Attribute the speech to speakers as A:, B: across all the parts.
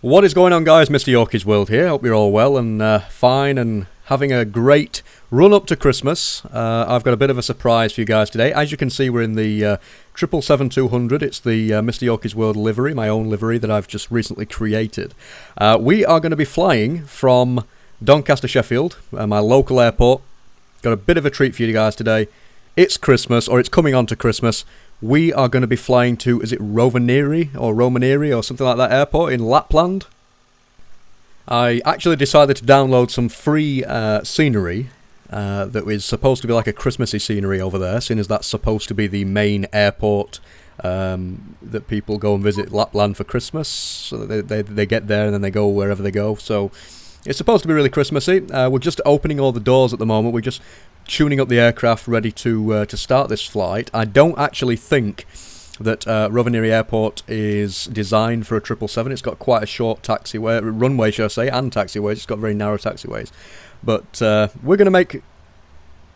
A: What is going on, guys? MrYorkiesWorld here. Hope you're all well and fine and having a great run up to Christmas. I've got a bit of a surprise for you guys today. As you can see, we're in the 777-200. It's the MrYorkiesWorld livery, my own livery that I've just recently created. We are going to be flying from Doncaster Sheffield, my local airport. Got a bit of a treat for you guys today. It's Christmas, or it's coming on to Christmas. We are going to be flying to, is it Rovaniemi or something like that airport in Lapland? I actually decided to download some free scenery that is supposed to be like a Christmassy scenery over there, seeing as that's supposed to be the main airport that people go and visit Lapland for Christmas. So they get there and then they go wherever they go. So it's supposed to be really Christmassy. We're just opening all the doors at the moment. We're just tuning up the aircraft ready to start this flight. I don't actually think that Rovaniemi Airport is designed for a 777. It's got quite a short runway, should I say, and taxiways. It's got very narrow taxiways. But we're going to make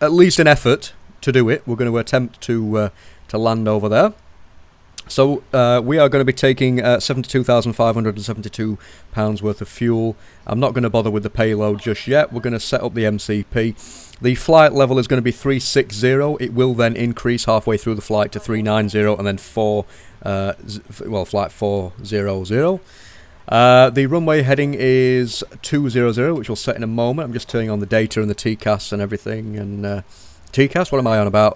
A: at least an effort to do it. We're going to attempt to land over there. So we are going to be taking £72,572 worth of fuel. I'm not going to bother with the payload just yet. We're going to set up the MCP. The flight level is going to be 360. It will then increase halfway through the flight to 390 and then flight 400. The runway heading is 200, which we'll set in a moment. I'm just turning on the data and the TCAS and everything. And TCAS, what am I on about?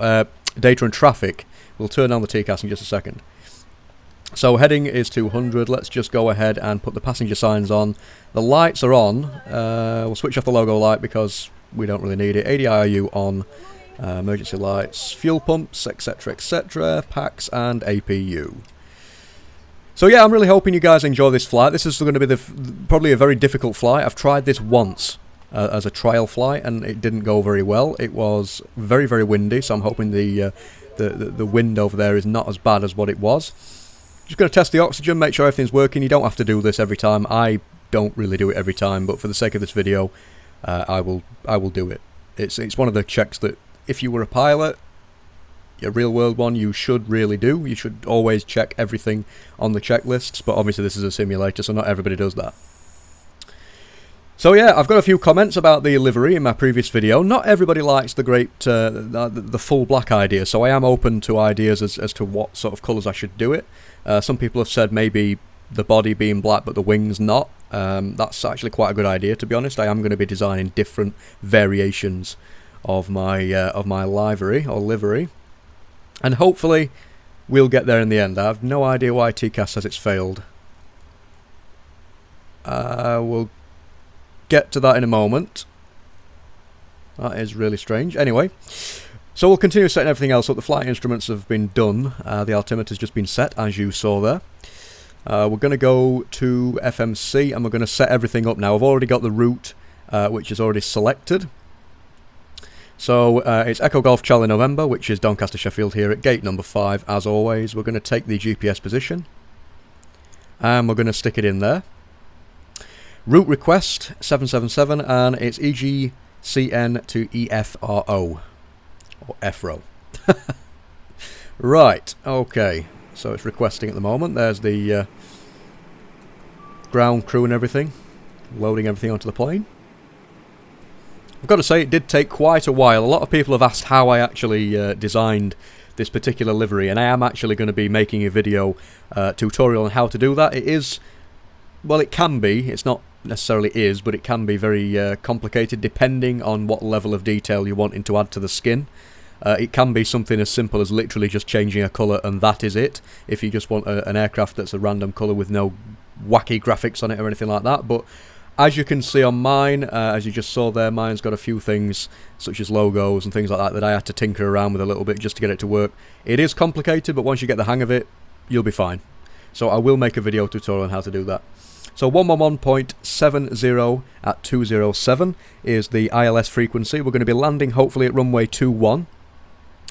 A: Data and traffic. We'll turn on the TCAS in just a second. So heading is 200. Let's just go ahead and put the passenger signs on. The lights are on. We'll switch off the logo light because we don't really need it. ADIRU on, emergency lights, fuel pumps, etc, etc, packs and APU. So yeah, I'm really hoping you guys enjoy this flight. This is going to be probably a very difficult flight. I've tried this once as a trial flight and it didn't go very well. It was very, very windy, so I'm hoping the wind over there is not as bad as what it was. Just going to test the oxygen, make sure everything's working. You don't have to do this every time. I don't really do it every time, but for the sake of this video, I will do it. It's one of the checks that if you were a pilot, a real world one, you should really do. You should always check everything on the checklists, but obviously this is a simulator, so not everybody does that. So yeah, I've got a few comments about the livery in my previous video. Not everybody likes the full black idea, so I am open to ideas as to what sort of colours I should do it. Some people have said maybe the body being black but the wings not. That's actually quite a good idea, to be honest. I am going to be designing different variations of my livery or livery, and hopefully we'll get there in the end. I have no idea why TCAS says it's failed. We'll get to that in a moment. That is really strange. Anyway, so we'll continue setting everything else up. The flight instruments have been done. The altimeter's just been set, as you saw there. We're going to go to FMC and we're going to set everything up now. I've already got the route, which is already selected. So it's Echo Golf Charlie November, which is Doncaster Sheffield here at gate number 5. As always, we're going to take the GPS position and we're going to stick it in there. Route request 777 and it's EGCN-EFRO or EFRO. Right, okay. So it's requesting at the moment. There's the ground crew and everything, loading everything onto the plane. I've got to say, it did take quite a while. A lot of people have asked how I actually designed this particular livery, and I am actually going to be making a video tutorial on how to do that. It is, well, it can be, it's not necessarily is, but it can be very complicated depending on what level of detail you're wanting to add to the skin. It can be something as simple as literally just changing a colour and that is it, if you just want an aircraft that's a random colour with no wacky graphics on it or anything like that. But as you can see on mine, as you just saw there, mine's got a few things such as logos and things like that that I had to tinker around with a little bit just to get it to work. It is complicated, but once you get the hang of it, you'll be fine. So I will make a video tutorial on how to do that. So 111.70 at 207 is the ILS frequency. We're going to be landing hopefully at runway 21.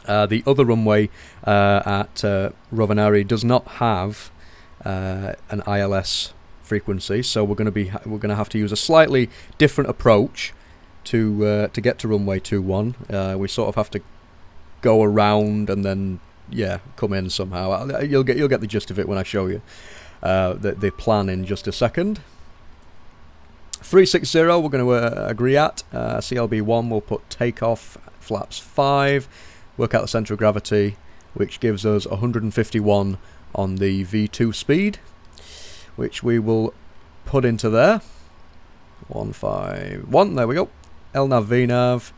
A: The other runway at Rovaniemi does not have an ILS frequency, so we're going to have to use a slightly different approach to get to runway 21. We sort of have to go around and then come in somehow. You'll get the gist of it when I show you. the plan in just a second. 360 we're going to agree at. CLB1 we'll put takeoff flaps 5, work out the centre of gravity, which gives us 151 on the V2 speed, which we will put into there. 151, there we go. LNAV,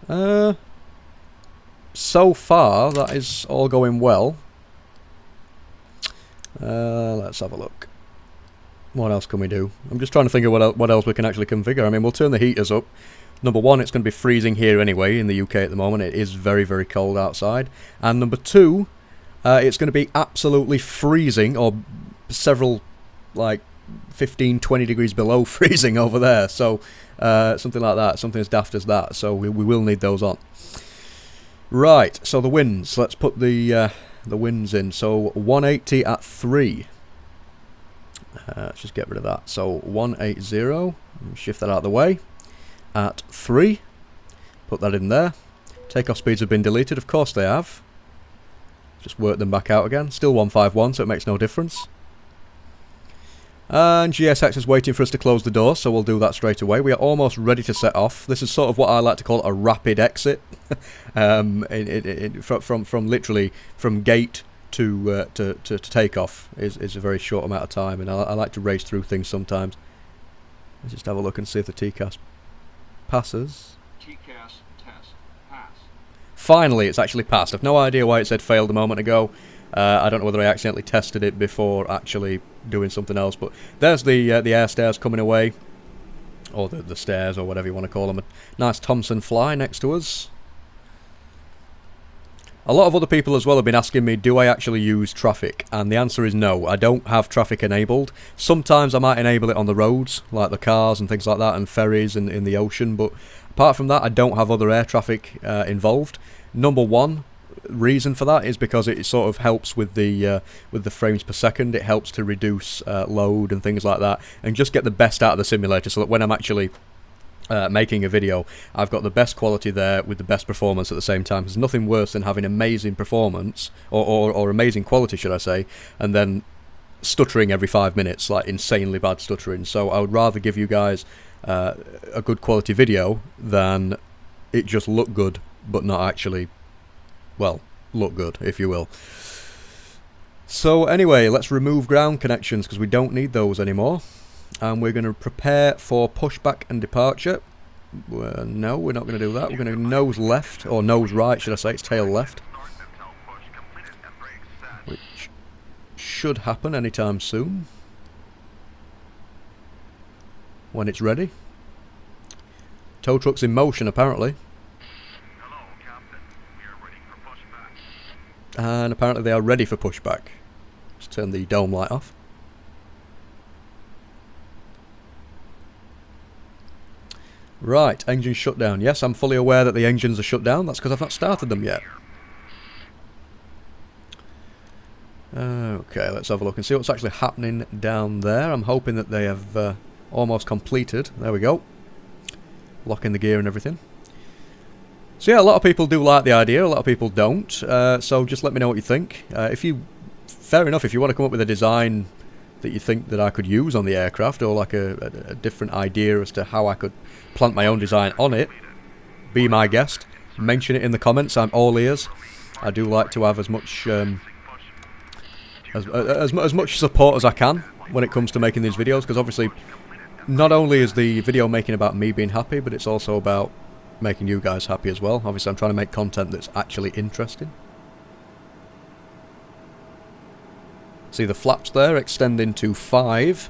A: VNAV. So far, that is all going well. Let's have a look. What else can we do? I'm just trying to think of what else we can actually configure. I mean, we'll turn the heaters up. Number one, it's going to be freezing here anyway in the UK at the moment. It is very, very cold outside. And number two, it's going to be absolutely freezing, or several, like, 15, 20 degrees below freezing over there. So, something like that, something as daft as that. So we will need those on. Right, so the winds. Let's put the winds in. So 180 at 3. Let's just get rid of that. So 180, shift that out of the way. At 3, put that in there. Takeoff speeds have been deleted, of course they have. Just work them back out again. Still 151, so it makes no difference. And GSX is waiting for us to close the door, so we'll do that straight away. We are almost ready to set off. This is sort of what I like to call a rapid exit. From literally from gate to takeoff is a very short amount of time, and I like to race through things sometimes. Let's just have a look and see if the TCAS passes.
B: TCAS test pass.
A: Finally, it's actually passed. I've no idea why it said failed a moment ago. I don't know whether I accidentally tested it before actually doing something else, but there's the air stairs coming away, or the stairs, or whatever you want to call them. A nice Thompson fly next to us. A lot of other people as well have been asking me, do I actually use traffic? And the answer is no, I don't have traffic enabled. Sometimes I might enable it on the roads, like the cars and things like that, and ferries and in the ocean, but apart from that I don't have other air traffic involved. Number one reason for that is because it sort of helps with the frames per second. It helps to reduce load and things like that, and just get the best out of the simulator, so that when I'm actually making a video, I've got the best quality there with the best performance at the same time. There's nothing worse than having amazing performance, or amazing quality should I say, and then stuttering every 5 minutes, like insanely bad stuttering. So I would rather give you guys a good quality video than it just look good but not actually, well, look good, if you will. So anyway, let's remove ground connections because we don't need those anymore. And we're going to prepare for pushback and departure. No, we're not going to do that. We're going to nose left, or nose right, should I say. It's tail left. Which should happen anytime soon. When it's ready. Tow truck's in motion, apparently.
B: Hello, Captain. We are ready for pushback.
A: And apparently they are ready for pushback. Let's turn the dome light off. Right, engine shut down. Yes, I'm fully aware that the engines are shut down. That's because I've not started them yet. Okay, let's have a look and see what's actually happening down there. I'm hoping that they have almost completed. There we go. Locking the gear and everything. So yeah, a lot of people do like the idea, a lot of people don't. So just let me know what you think. Fair enough, if you want to come up with a design that you think that I could use on the aircraft, or like a different idea as to how I could plant my own design on it, be my guest. Mention it in the comments. I'm all ears. I do like to have as much as much support as I can when it comes to making these videos, because obviously not only is the video making about me being happy, but it's also about making you guys happy as well. Obviously I'm trying to make content that's actually interesting. See the flaps there extending to 5.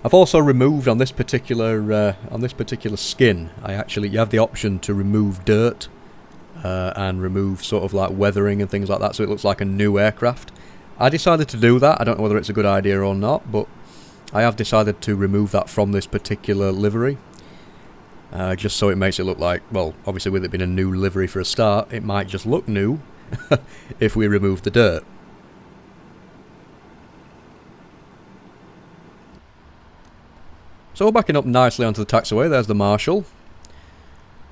A: I've also removed on this particular skin. You have the option to remove dirt and remove sort of like weathering and things like that, so it looks like a new aircraft. I decided to do that. I don't know whether it's a good idea or not, but I have decided to remove that from this particular livery, just so it makes it look like, well, obviously with it being a new livery for a start, it might just look new if we remove the dirt. So we're backing up nicely onto the taxiway. There's the Marshal.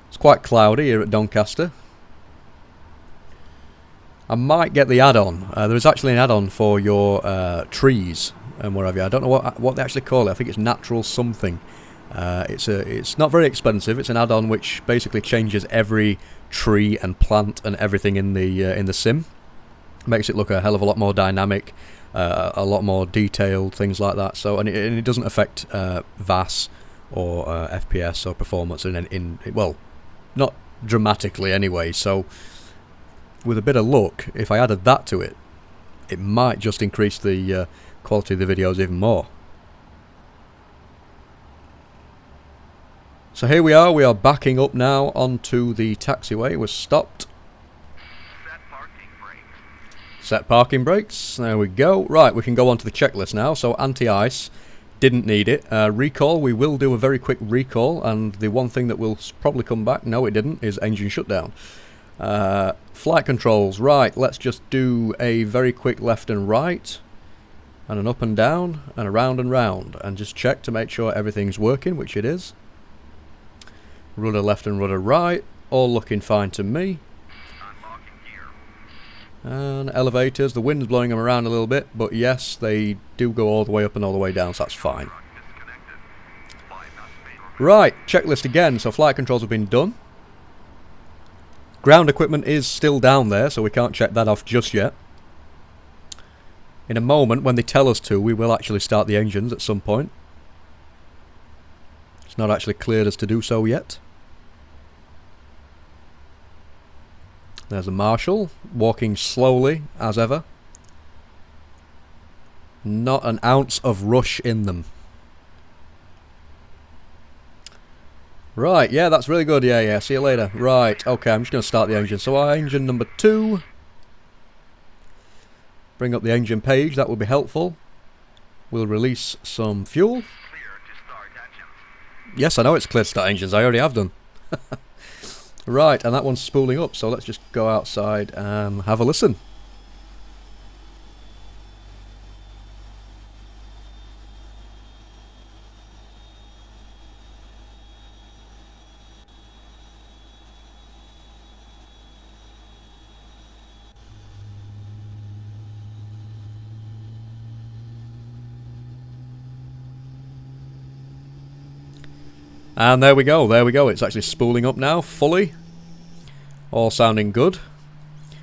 A: It's quite cloudy here at Doncaster. I might get the add-on. There is actually an add-on for your trees and whatever. I don't know what they actually call it. I think it's natural something. It's not very expensive. It's an add-on which basically changes every tree and plant and everything in the sim. Makes it look a hell of a lot more dynamic, a lot more detailed, things like that. So and it doesn't affect VAS or FPS or performance well, not dramatically anyway. So with a bit of luck, if I added that to it, it might just increase the quality of the videos even more. So here we are backing up now onto the taxiway. We're stopped.
B: Set parking brakes.
A: Set parking brakes, there we go. Right, we can go on to the checklist now. So anti-ice, didn't need it. Recall, we will do a very quick recall, and the one thing that will probably come back, no it didn't, is engine shutdown. Flight controls, right, let's just do a very quick left and right, and an up and down, and around and round, and just check to make sure everything's working, which it is. Rudder left and rudder right, all looking fine to me.
B: Unlocking gear.
A: And elevators, the wind's blowing them around a little bit, but yes, they do go all the way up and all the way down, so that's fine.
B: Disconnected. Bypass main.
A: Right, checklist again, so flight controls have been done. Ground equipment is still down there, so we can't check that off just yet. In a moment, when they tell us to, we will actually start the engines at some point. It's not actually cleared us to do so yet. There's a marshal, walking slowly, as ever. Not an ounce of rush in them. Right, yeah, that's really good, yeah, see you later. Right, okay, I'm just going to start the engine. So our engine number 2. Bring up the engine page, that will be helpful. We'll release some fuel.
B: Clear to start engines.
A: Yes, I know it's clear to start engines, I already have done. Right, and that one's spooling up, so let's just go outside and have a listen. And there we go, it's actually spooling up now, fully. All sounding good.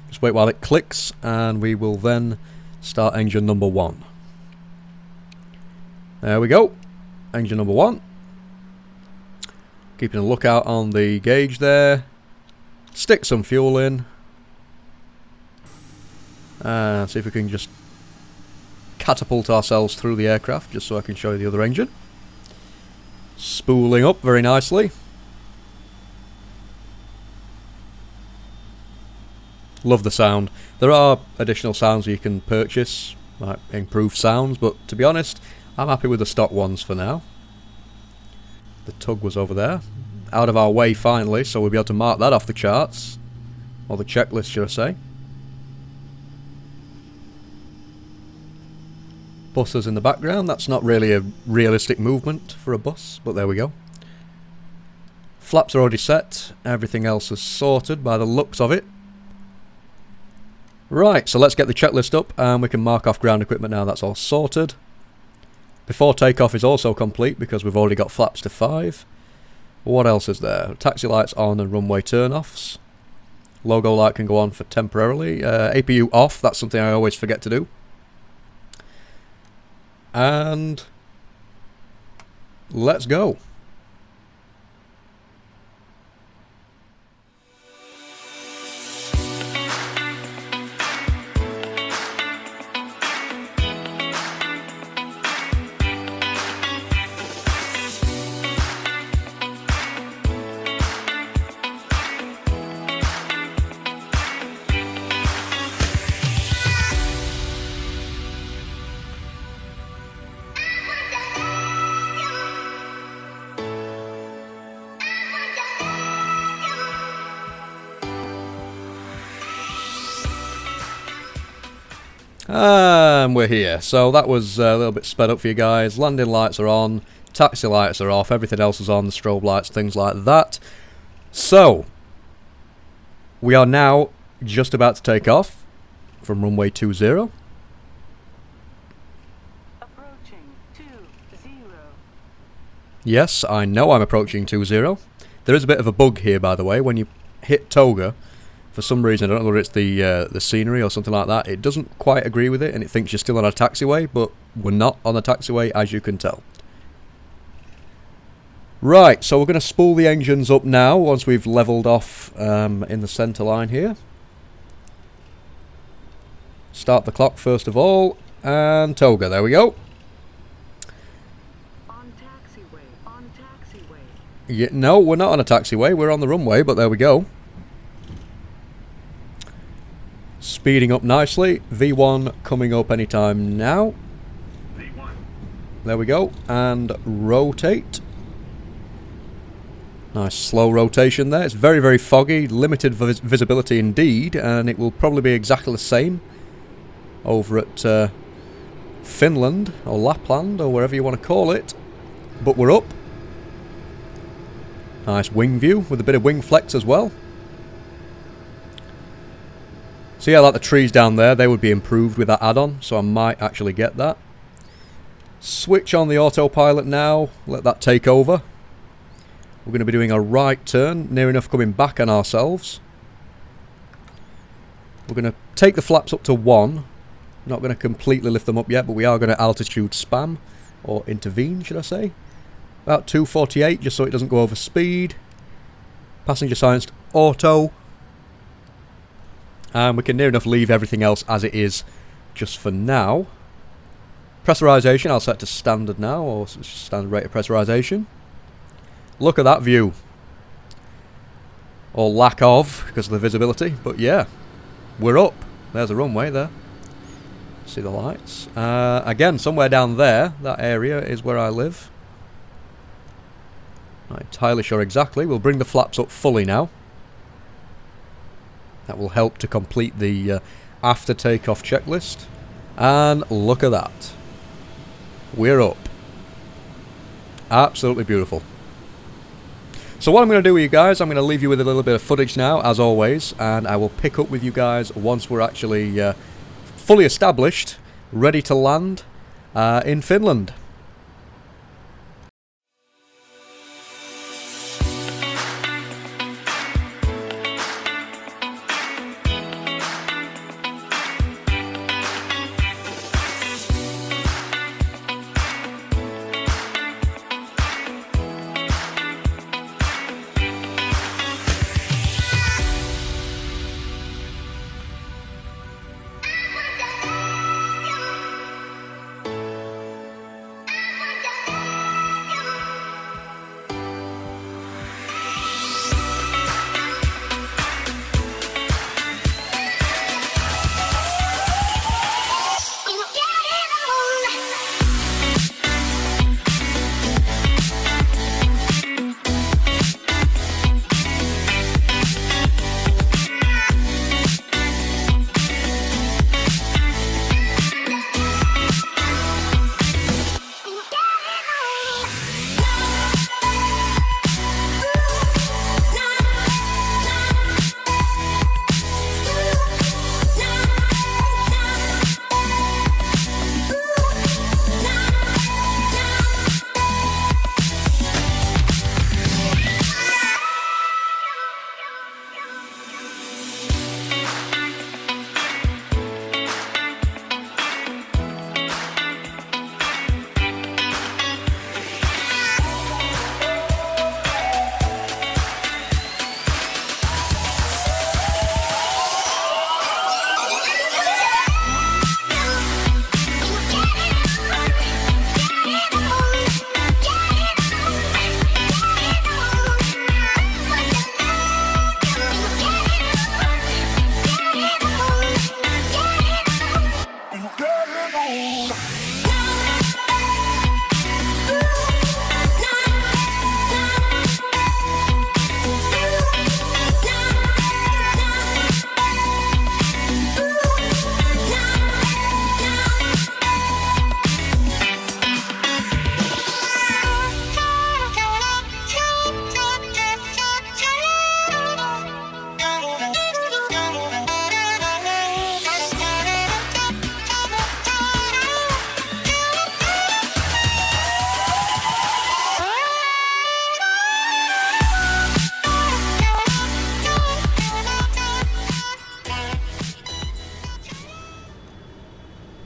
A: Just wait while it clicks, and we will then start engine number 1. There we go, engine number 1. Keeping a lookout on the gauge there. Stick some fuel in. And see if we can just catapult ourselves through the aircraft, just so I can show you the other engine. Spooling up very nicely. Love the sound. There are additional sounds you can purchase, like improved sounds, but to be honest, I'm happy with the stock ones for now. The tug was over there. Out of our way finally, so we'll be able to mark that off the charts. Or the checklist, should I say. Buses in the background, that's not really a realistic movement for a bus, but there we go. Flaps are already set, everything else is sorted by the looks of it. Right, so let's get the checklist up and we can mark off ground equipment now, that's all sorted. Before takeoff is also complete because we've already got flaps to 5. What else is there? Taxi lights on and runway turn-offs. Logo light can go on for temporarily. APU off, that's something I always forget to do. And let's go. And we're here. So that was a little bit sped up for you guys. Landing lights are on, taxi lights are off, everything else is on, the strobe lights, things like that. So we are now just about to take off. from runway 20.
C: Approaching 20.
A: Yes, I know I'm approaching 20. There is a bit of a bug here, by the way. When you hit toga, for some reason, I don't know whether it's the scenery or something like that, it doesn't quite agree with it, and it thinks you're still on a taxiway, but we're not on a taxiway, as you can tell. Right, so we're going to spool the engines up now, once we've levelled off in the centre line here. Start the clock first of all, and toga, there we go.
C: On taxiway. On taxiway.
A: Yeah, no, we're not on a taxiway, we're on the runway, but there we go. Speeding up nicely, V1 coming up anytime now.
B: V1.
A: There we go, and rotate. Nice slow rotation there. It's very, very foggy, limited visibility indeed, and it will probably be exactly the same over at Finland, or Lapland, or wherever you want to call it. But we're up. Nice wing view, with a bit of wing flex as well. So yeah, like the trees down there, they would be improved with that add-on, so I might actually get that. Switch on the autopilot now, let that take over. We're going to be doing a right turn, near enough coming back on ourselves. We're going to take the flaps up to 1. Not going to completely lift them up yet, but we are going to altitude spam, or intervene, should I say. About 248, just so it doesn't go over speed. Passenger silenced auto. And we can near enough leave everything else as it is, just for now. Pressurization, I'll set to standard now, or standard rate of pressurization. Look at that view. Or lack of, because of the visibility. But yeah, we're up. There's a runway there. See the lights. Again, somewhere down there, that area is where I live. Not entirely sure exactly. We'll bring the flaps up fully now. That will help to complete the after takeoff checklist. And look at that. We're up. Absolutely beautiful. So what I'm going to do with you guys, I'm going to leave you with a little bit of footage now, as always, and I will pick up with you guys once we're actually fully established, ready to land in Finland.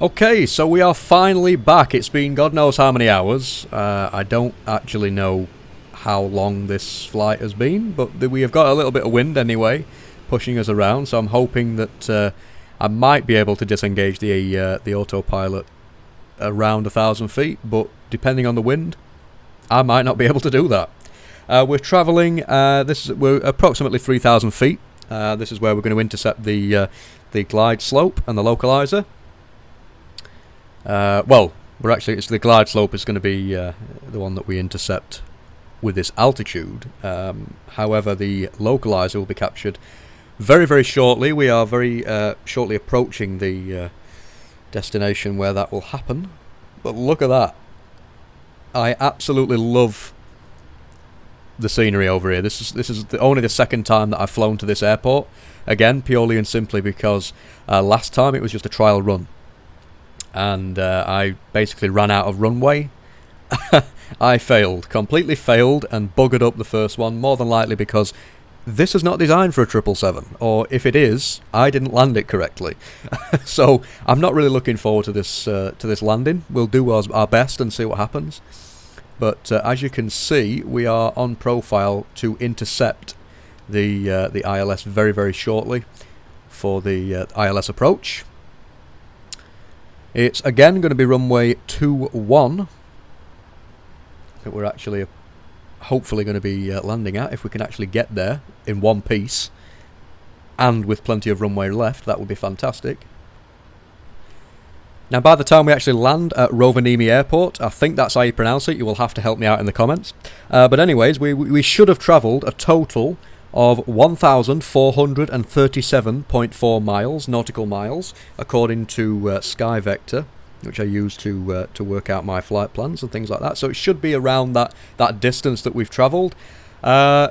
A: Okay, so we are finally back. It's been God knows how many hours. I don't actually know how long this flight has been, but we have got a little bit of wind anyway, pushing us around, so I'm hoping that I might be able to disengage the autopilot around 1,000 feet, but depending on the wind, I might not be able to do that. We're travelling, we're approximately 3,000 feet. This is where we're going to intercept the glide slope and the localizer. It's the glide slope is going to be the one that we intercept with this altitude. However, the localizer will be captured very, very shortly. We are very shortly approaching the destination where that will happen. But look at that. I absolutely love the scenery over here. This is only the second time that I've flown to this airport. Again, purely and simply because last time it was just a trial run. And I basically ran out of runway. I failed, completely failed, and buggered up the first one, more than likely because this is not designed for a 777, or if it is, I didn't land it correctly. So I'm not really looking forward to this landing. We'll do our best and see what happens. But as you can see, we are on profile to intercept the ILS very, very shortly for the ILS approach. It's again going to be runway 21 that we're actually hopefully going to be landing at, if we can actually get there in one piece and with plenty of runway left. That would be fantastic. Now, by the time we actually land at Rovaniemi Airport, I think that's how you pronounce it, you will have to help me out in the comments, but anyways, we should have travelled a total of 1,437.4 miles, nautical miles, according to SkyVector, which I use to work out my flight plans and things like that. So it should be around that distance that we've travelled. I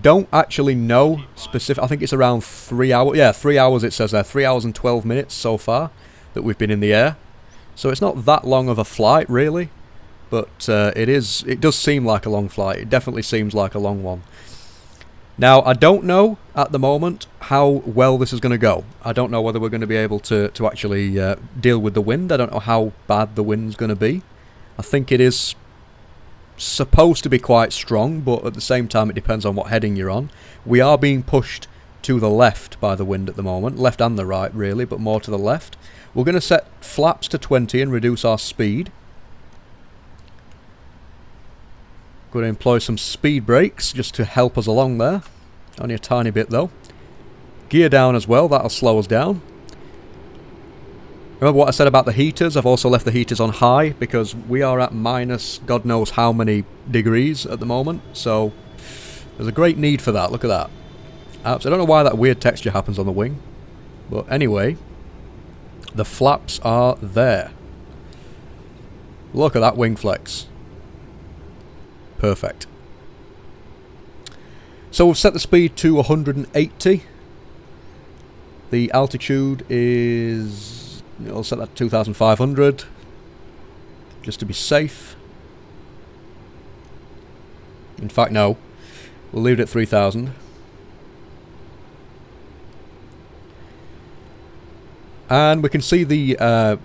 A: don't actually know specific. I think it's around 3 hours. Yeah, 3 hours it says there. 3 hours and 12 minutes so far that we've been in the air. So it's not that long of a flight, really. But it does seem like a long flight. It definitely seems like a long one. Now, I don't know at the moment how well this is going to go. I don't know whether we're going to be able to actually deal with the wind. I don't know how bad the wind's going to be. I think it is supposed to be quite strong, but at the same time it depends on what heading you're on. We are being pushed to the left by the wind at the moment. Left and the right, really, but more to the left. We're going to set flaps to 20 and reduce our speed. Going to employ some speed brakes just to help us along there. Only a tiny bit though. Gear down as well, that'll slow us down. Remember what I said about the heaters? I've also left the heaters on high because we are at minus God knows how many degrees at the moment. So there's a great need for that. Look at that. I don't know why that weird texture happens on the wing. But anyway, the flaps are there. Look at that wing flex. Perfect. So we've set the speed to 180. The altitude is... I'll set that to 2,500. Just to be safe. In fact, no. We'll leave it at 3,000. And we can see the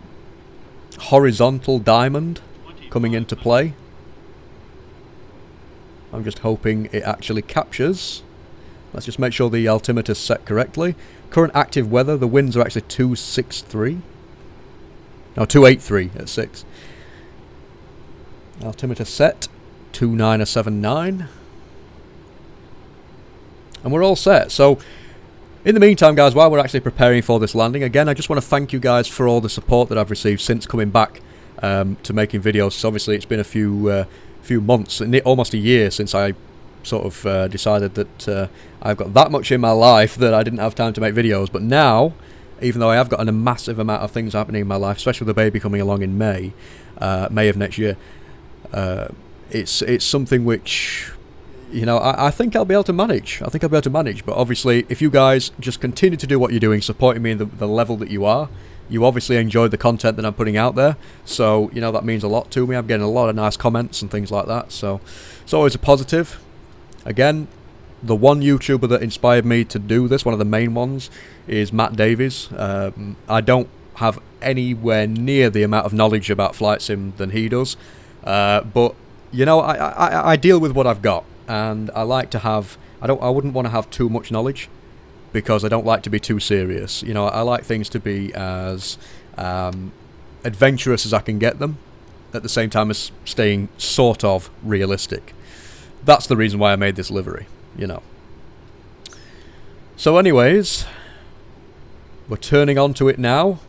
A: horizontal diamond coming into play. I'm just hoping it actually captures. Let's just make sure the altimeter's set correctly. Current active weather, the winds are actually 263. No, 283 at 6. Altimeter set, 2979. And we're all set. So, in the meantime, guys, while we're actually preparing for this landing, again, I just want to thank you guys for all the support that I've received since coming back to making videos. So obviously, it's been a few months, almost a year, since I sort of decided that I've got that much in my life that I didn't have time to make videos. But now, even though I have got a massive amount of things happening in my life, especially with the baby coming along in May of next year, it's something which, you know, I think I'll be able to manage. But obviously, if you guys just continue to do what you're doing, supporting me in the level that you are, you obviously enjoyed the content that I'm putting out there. So, you know, that means a lot to me. I'm getting a lot of nice comments and things like that. So, it's always a positive. Again, the one YouTuber that inspired me to do this, one of the main ones, is Matt Davies. I don't have anywhere near the amount of knowledge about flight sim than he does. But you know, I deal with what I've got, and I like to have. I wouldn't want to have too much knowledge, because I don't like to be too serious. You know, I like things to be as adventurous as I can get them, at the same time as staying sort of realistic. That's the reason why I made this livery, you know. So anyways, we're turning onto it now.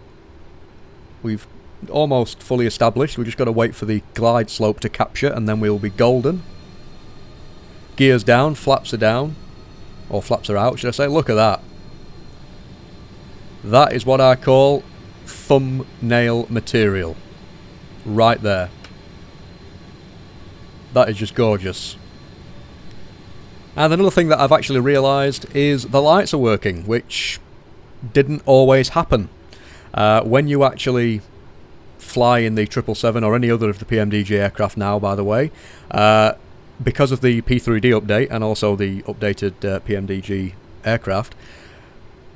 A: We've almost fully established. We've just got to wait for the glide slope to capture, and then we'll be golden. Gears down, flaps are down. Or flaps are out, should I say. Look at that. That is what I call thumbnail material. Right there. That is just gorgeous. And another thing that I've actually realised is the lights are working, which didn't always happen. When you actually fly in the 777 or any other of the PMDG aircraft now, by the way, because of the P3D update and also the updated PMDG aircraft,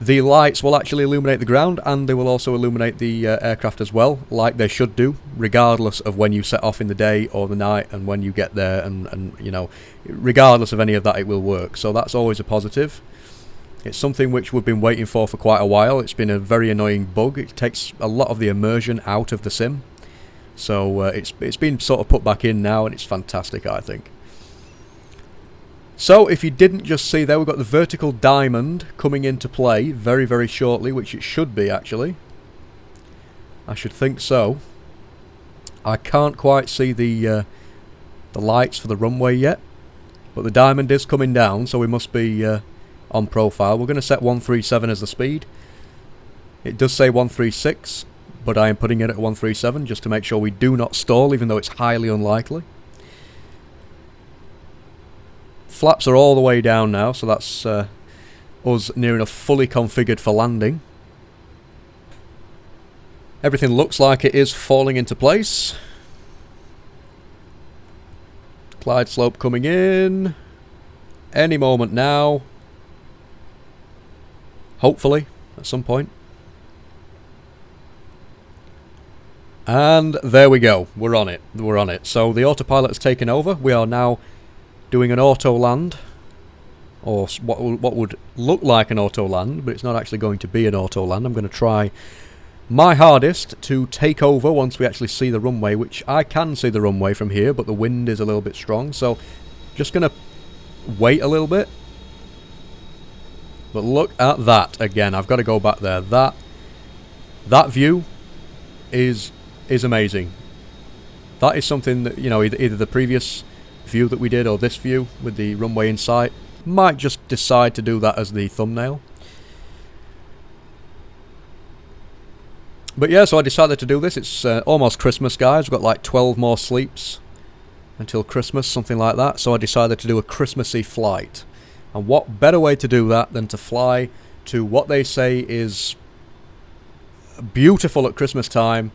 A: the lights will actually illuminate the ground, and they will also illuminate the aircraft as well, like they should do, regardless of when you set off in the day or the night and when you get there, and you know, regardless of any of that, it will work. So that's always a positive. It's something which we've been waiting for quite a while. It's been a very annoying bug. It takes a lot of the immersion out of the sim. So it's been sort of put back in now, and it's fantastic, I think. So, if you didn't just see there, we've got the vertical diamond coming into play very, very shortly, which it should be, actually. I should think so. I can't quite see the lights for the runway yet, but the diamond is coming down, so we must be on profile. We're going to set 137 as the speed. It does say 136, but I am putting it at 137 just to make sure we do not stall, even though it's highly unlikely. Flaps are all the way down now, so that's us near enough fully configured for landing. Everything looks like it is falling into place. Glide slope coming in. Any moment now. Hopefully, at some point. And there we go. We're on it. We're on it. So the autopilot has taken over. We are now doing an auto land, or what would look like an auto land, but it's not actually going to be an auto land. I'm going to try my hardest to take over once we actually see the runway, which I can see the runway from here, but the wind is a little bit strong, so just going to wait a little bit. But look at that again. I've got to go back there. That view is amazing. That is something that, you know, either the previous view that we did or this view with the runway in sight, might just decide to do that as the thumbnail. But yeah, so I decided to do this. It's almost Christmas, guys. We've got like 12 more sleeps until Christmas, something like that. So I decided to do a Christmassy flight. And what better way to do that than to fly to what they say is beautiful at Christmas time,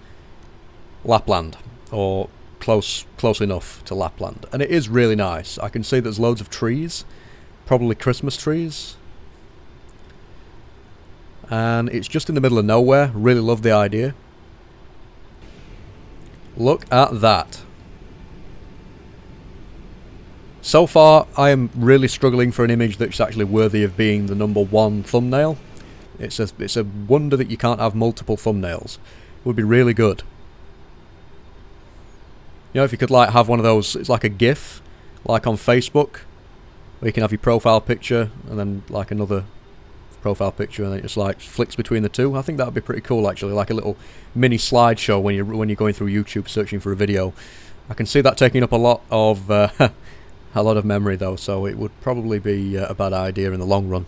A: Lapland, or close enough to Lapland. And it is really nice. I can see there's loads of trees, probably Christmas trees. And it's just in the middle of nowhere. Really love the idea. Look at that. So far, I am really struggling for an image that's actually worthy of being the #1 thumbnail. It's a wonder that you can't have multiple thumbnails. It would be really good. You know, if you could like have one of those, it's like a GIF, like on Facebook, where you can have your profile picture and then like another profile picture, and then it just like flicks between the two. I think that would be pretty cool, actually, like a little mini slideshow when you're going through YouTube searching for a video. I can see that taking up a lot of memory though, so it would probably be a bad idea in the long run.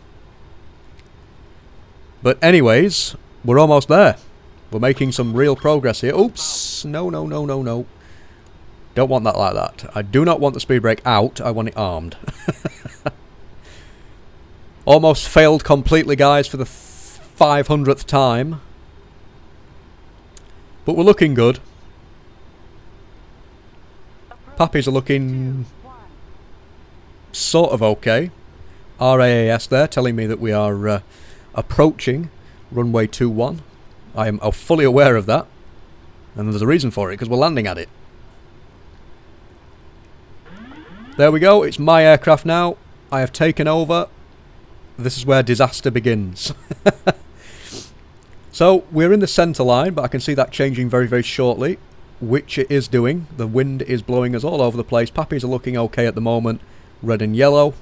A: But anyways, we're almost there. We're making some real progress here. Oops! No. Don't want that like that. I do not want the speed brake out, I want it armed. Almost failed completely, guys, for the 500th time. But we're looking good. Pappies are looking sort of okay. RAAS there telling me that we are approaching runway 21. I am fully aware of that. And there's a reason for it, because we're landing at it. There we go, it's my aircraft now. I have taken over. This is where disaster begins. So, we're in the centre line, but I can see that changing very, very shortly, which it is doing. The wind is blowing us all over the place. Pappies are looking okay at the moment, red and yellow.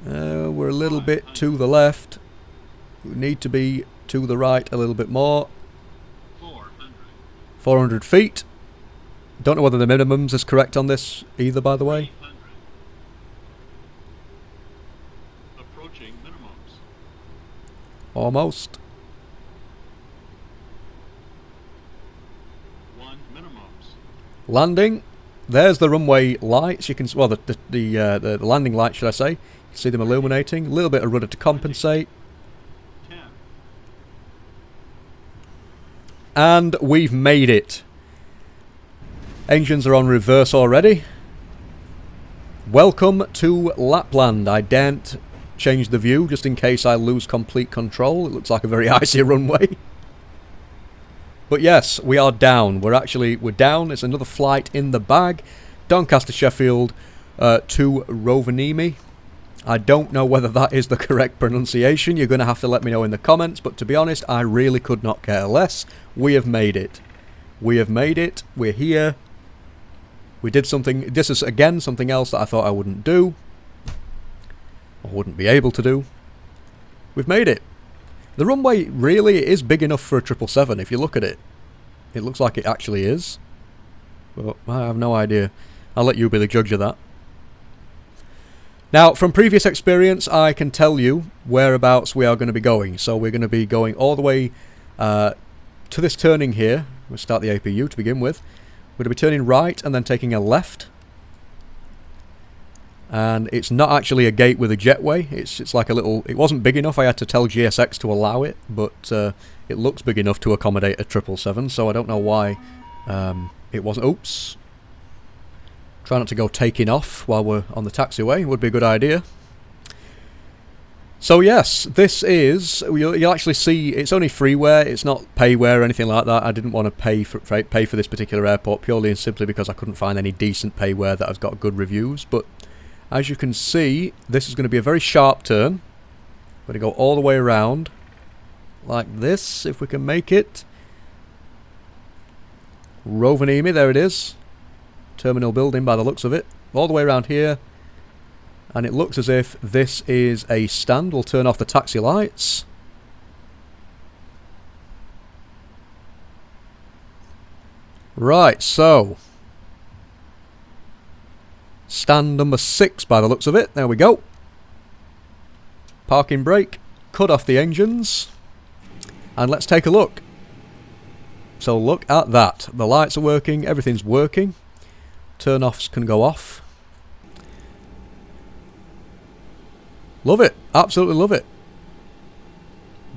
A: We're a little bit to the left. We need to be to the right a little bit more. 400 feet. Don't know whether the minimums is correct on this either, by the way.
B: Approaching minimums.
A: Almost.
B: 1 minimums.
A: Landing. There's the runway lights. You can, well, the landing lights, should I say? You can see them illuminating. A little bit of rudder to compensate.
B: 10.
A: And we've made it. Engines are on reverse already. Welcome to Lapland. I daren't change the view just in case I lose complete control. It looks like a very icy runway. But yes, we are down. We're down. It's another flight in the bag. Doncaster Sheffield to Rovaniemi. I don't know whether that is the correct pronunciation. You're going to have to let me know in the comments. But to be honest, I really could not care less. We have made it. We have made it. We're here. We did something. This is, again, something else that I thought I wouldn't do. Or wouldn't be able to do. We've made it. The runway really is big enough for a 777 if you look at it. It looks like it actually is. But I have no idea. I'll let you be the judge of that. Now, from previous experience, I can tell you whereabouts we are going to be going. So we're going to be going all the way to this turning here. We'll start the APU to begin with. We're going to be turning right and then taking a left. And it's not actually a gate with a jetway. It's like a little... It wasn't big enough. I had to tell GSX to allow it. But it looks big enough to accommodate a 777. So I don't know why it wasn't... Oops. Try not to go taking off while we're on the taxiway. Would be a good idea. So yes, this is... You'll actually see... It's only freeware. It's not payware or anything like that. I didn't want to pay for this particular airport purely and simply because I couldn't find any decent payware that has got good reviews. But as you can see, this is going to be a very sharp turn. We're going to go all the way around like this, if we can make it. Rovaniemi, there it is. Terminal building by the looks of it. All the way around here. And it looks as if this is a stand. We'll turn off the taxi lights. Right, so stand number 6 by the looks of it. There we go. Parking brake. Cut off the engines. And let's take a look. So look at that. The lights are working. Everything's working. Turn-offs can go off. Love it. Absolutely love it.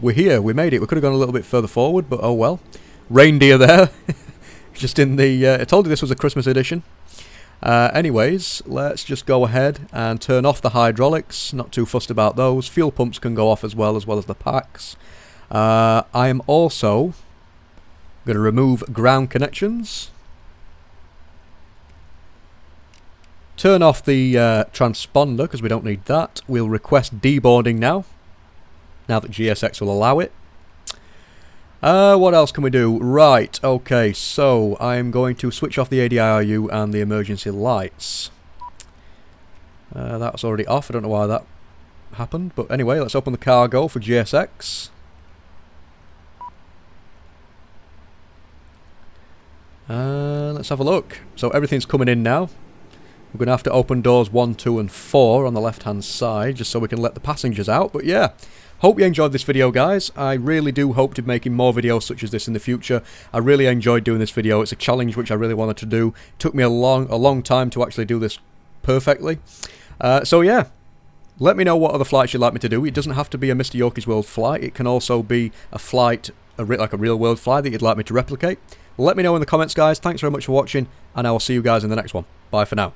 A: We're here. We made it. We could have gone a little bit further forward, but oh well. Reindeer there. Just in the... I told you this was a Christmas edition. Anyways, let's just go ahead and turn off the hydraulics. Not too fussed about those. Fuel pumps can go off as well as the packs. I am also going to remove ground connections. Turn off the transponder because we don't need that. We'll request deboarding now that GSX will allow it. What else can we do? Right, okay, so I'm going to switch off the ADIRU and the emergency lights. That's already off. I don't know why that happened, but anyway, let's open the cargo for GSX. Let's have a look. So everything's coming in now. We're going to have to open doors 1, 2 and 4 on the left hand side just so we can let the passengers out. But yeah, hope you enjoyed this video, guys. I really do hope to be making more videos such as this in the future. I really enjoyed doing this video. It's a challenge which I really wanted to do. It took me a long time to actually do this perfectly. So yeah, let me know what other flights you'd like me to do. It doesn't have to be a MrYorkiesWorld flight. It can also be a flight, like a real world flight that you'd like me to replicate. Let me know in the comments, guys. Thanks very much for watching, and I will see you guys in the next one. Bye for now.